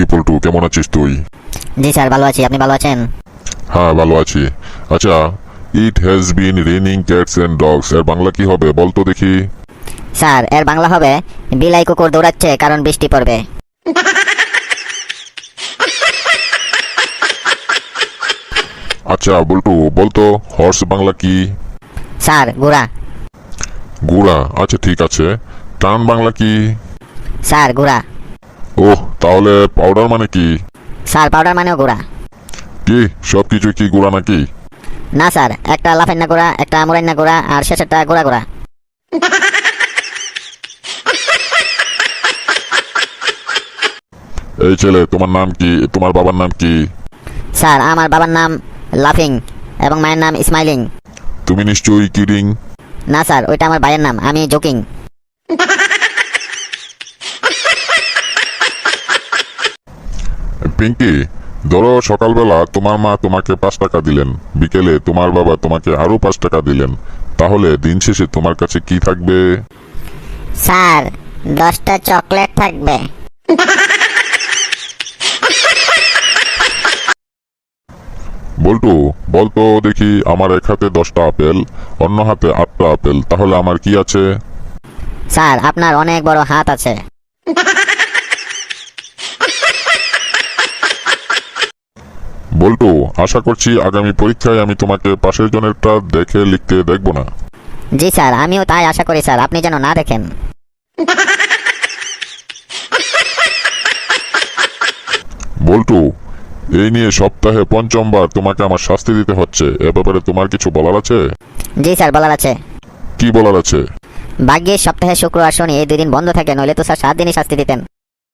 কিরি পল্টু, কেমন আছিস তুই? জি স্যার, ভালো আছি। আপনি ভালো আছেন? হ্যাঁ, ভালো আছি। আচ্ছা, it has been raining cats and dogs এর বাংলা কি হবে বলতো দেখি? স্যার, এর বাংলা হবে বিলাই কুকুর দৌড়াচ্ছে কারণ বৃষ্টি পড়বে। আচ্ছা বল্টু, বলতো হর্স বাংলা কি? স্যার, ঘোড়া। ঘোড়া? আচ্ছা ঠিক আছে। টান বাংলা কি? স্যার, ঘোড়া। ওহ, তাহলে পাউডার মানে কি? স্যার, পাউডার মানেও ঘোড়া। কি সব কিছু কি ঘোড়া নাকি? না স্যার, একটা লাফান্না ঘোড়া, একটা মুরান্না ঘোড়া, আর শেষেরটা ঘোড়া ঘোড়া। এই ছেলে, তোমার নাম কি? তোমার বাবার নাম কি? স্যার, আমার বাবার নাম লাফিং এবং মায়ের নাম স্মাইলিং। তুমি নিশ্চয়ই কিডিং। না স্যার, ওইটা আমার ভাইয়ের নাম, আমি জোকিং। পিঙ্কি, ধরো সকালবেলা তোমার মা তোমাকে 5 টাকা দিলেন, বিকেলে তোমার বাবা তোমাকে আরো 5 টাকা দিলেন, তাহলে দিন শেষে তোমার কাছে কি থাকবে? স্যার, 10টা চকলেট থাকবে। বল্টু, বলতো দেখি, আমার এক হাতে 10টা আপেল, অন্য হাতে 8টা আপেল, তাহলে আমার কি আছে? স্যার, আপনার অনেক বড় হাত আছে। বল্টু, আশা করছি আগামী পরীক্ষায় আমি তোমাকে পাশের জনেরটা দেখে লিখতে দেখব না। জি স্যার, আমিও তাই আশা করি স্যার, আপনি যেন না দেখেন। বল্টু, এই নিয়ে সপ্তাহে 5বার তোমাকে আমার শাস্তি দিতে হচ্ছে, এ ব্যাপারে তোমার কিছু বলার আছে? জি স্যার, বলার আছে। কি বলার আছে? ভাগ্যে সপ্তাহে শুক্র আর শনি এই 2 দিন বন্ধ থাকে, নইলে তো স্যার 7 দিনই শাস্তি দিতেন।